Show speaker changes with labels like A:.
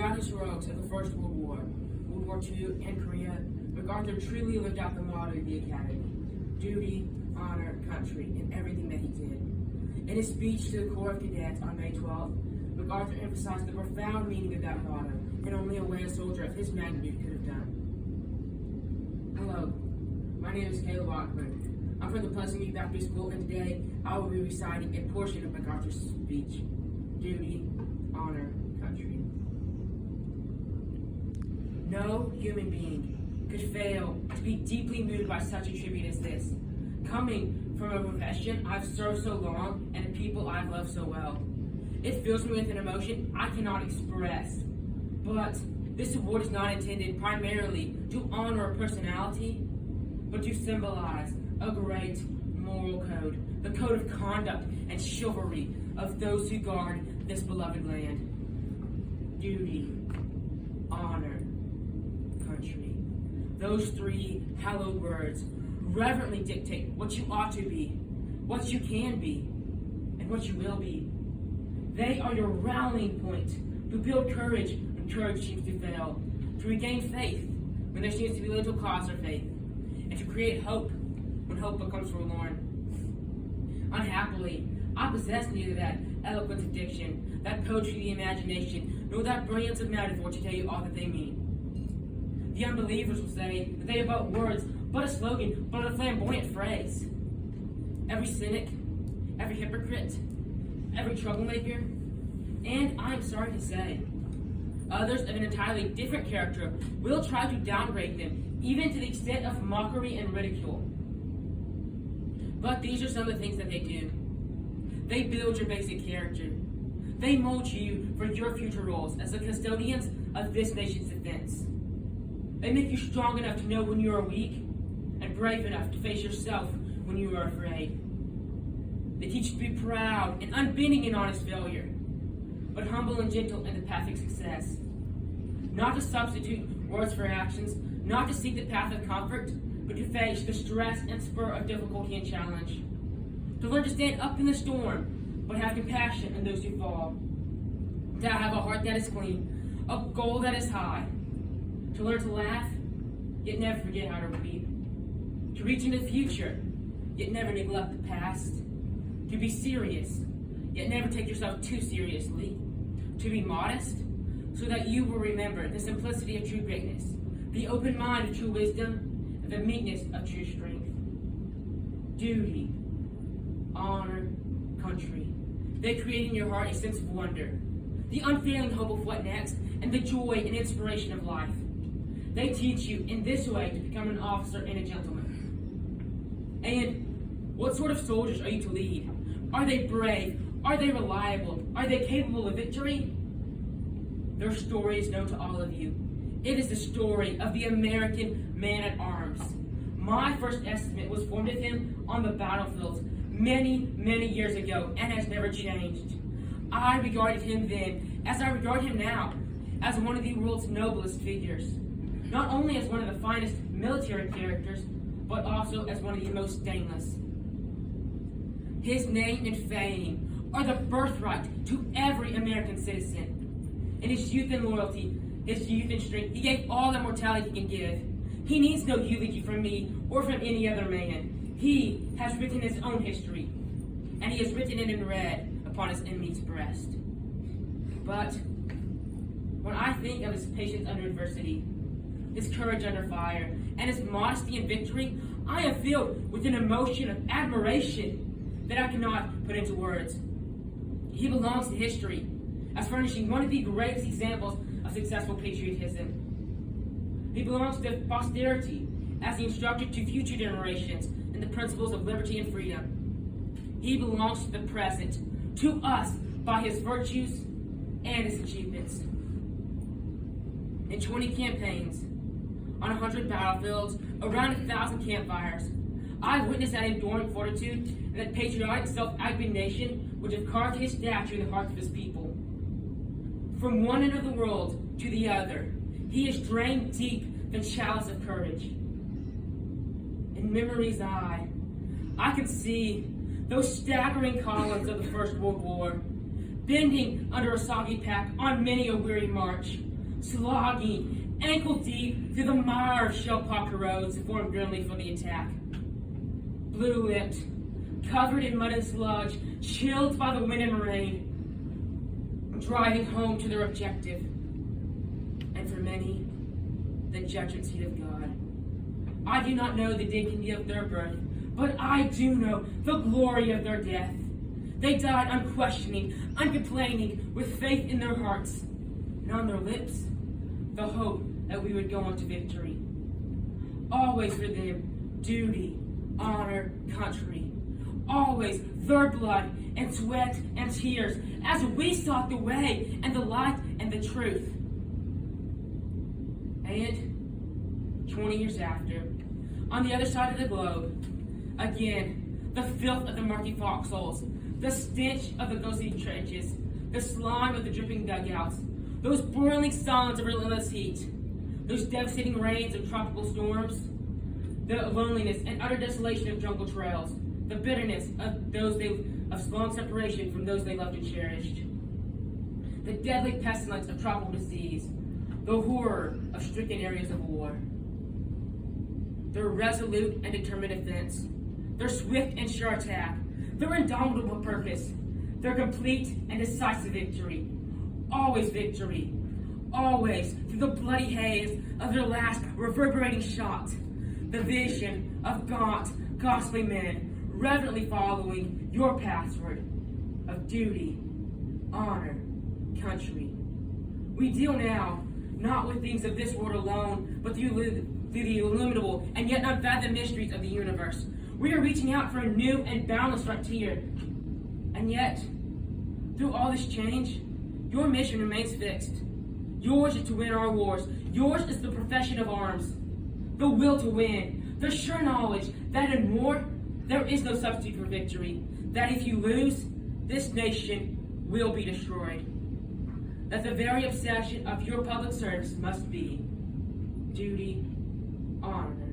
A: Throughout his heroics of the First World War, World War II, and Korea, MacArthur truly lived out the motto of the Academy: duty, honor, country, in everything that he did. In his speech to the Corps of Cadets on May 12th, MacArthur emphasized the profound meaning of that motto in only a way a soldier of his magnitude could have done. Hello, my name is Caleb Ogburn. I'm from the Pleasant View Baptist School, and today I will be reciting a portion of MacArthur's speech: duty, honor, country. No human being could fail to be deeply moved by such a tribute as this, coming from a profession I've served so long and a people I've loved so well. It fills me with an emotion I cannot express, but this award is not intended primarily to honor a personality, but to symbolize a great moral code, the code of conduct and chivalry of those who guard this beloved land. Duty, honor, country. Those three hallowed words reverently dictate what you ought to be, what you can be, and what you will be. They are your rallying point to build courage when courage seems to fail, to regain faith when there seems to be little cause for faith, and to create hope when hope becomes forlorn. Unhappily, I possess neither that eloquence of diction, that poetry of the imagination, nor that brilliance of metaphor to tell you all that they mean. The unbelievers will say that they are but words, but a slogan, but a flamboyant phrase. Every cynic, every hypocrite, every troublemaker, and I'm sorry to say, others of an entirely different character will try to downgrade them, even to the extent of mockery and ridicule. But these are some of the things that they do. They build your basic character. They mold you for your future roles as the custodians of this nation's defense. They make you strong enough to know when you are weak, and brave enough to face yourself when you are afraid. They teach you to be proud and unbending in honest failure, but humble and gentle in the path of success. Not to substitute words for actions, not to seek the path of comfort, but to face the stress and spur of difficulty and challenge. To learn to stand up in the storm, but have compassion on those who fall. To have a heart that is clean, a goal that is high. To learn to laugh, yet never forget how to weep. To reach into the future, yet never neglect the past. To be serious, yet never take yourself too seriously. To be modest, so that you will remember the simplicity of true greatness, the open mind of true wisdom, and the meekness of true strength. Duty, honor, country. They create in your heart a sense of wonder, the unfailing hope of what next, and the joy and inspiration of life. They teach you in this way to become an officer and a gentleman. And what sort of soldiers are you to lead? Are they brave? Are they reliable? Are they capable of victory? Their story is known to all of you. It is the story of the American man-at-arms. My first estimate was formed of him on the battlefields many, many years ago and has never changed. I regarded him then, as I regard him now, as one of the world's noblest figures. Not only as one of the finest military characters, but also as one of the most stainless. His name and fame are the birthright to every American citizen. In his youth and loyalty, his youth and strength, he gave all the mortality he can give. He needs no eulogy from me or from any other man. He has written his own history, and he has written it in red upon his enemy's breast. But when I think of his patience under adversity, his courage under fire, and his modesty in victory, I am filled with an emotion of admiration that I cannot put into words. He belongs to history as furnishing one of the greatest examples of successful patriotism. He belongs to posterity as the instructor to future generations in the principles of liberty and freedom. He belongs to the present, to us by his virtues and his achievements. In 20 campaigns, on 100 battlefields, around 1,000 campfires, I witnessed that enduring fortitude and that patriotic self-abnegation which have carved his statue in the hearts of his people. From one end of the world to the other, he has drained deep the chalice of courage. In memory's eye, I can see those staggering columns of the First World War, bending under a soggy pack on many a weary march, slogging, ankle deep through the mire of shell-pocked roads that formed grimly for the attack. Blue-lipped, covered in mud and sludge, chilled by the wind and rain, driving home to their objective, and for many, the judgment seat of God. I do not know the dignity of their birth, but I do know the glory of their death. They died unquestioning, uncomplaining, with faith in their hearts, and on their lips, the hope that we would go on to victory. Always for them, duty, honor, country. Always their blood and sweat and tears as we sought the way and the light and the truth. And 20 years after, on the other side of the globe, again, the filth of the murky foxholes, the stench of the ghostly trenches, the slime of the dripping dugouts, those boiling suns of relentless heat, those devastating rains of tropical storms, the loneliness and utter desolation of jungle trails, the bitterness of long separation from those they loved and cherished, the deadly pestilence of tropical disease, the horror of stricken areas of war, their resolute and determined defense, their swift and sure attack, their indomitable purpose, their complete and decisive victory, always through the bloody haze of their last reverberating shot, the vision of gaunt, ghastly men reverently following your password of duty, honor, country. We deal now not with things of this world alone, but through the illimitable and yet unfathomed mysteries of the universe. We are reaching out for a new and boundless frontier. And yet, through all this change, your mission remains fixed. Yours is to win our wars. Yours is the profession of arms, the will to win, the sure knowledge that in war, there is no substitute for victory, that if you lose, this nation will be destroyed. That the very obsession of your public service must be duty, honor,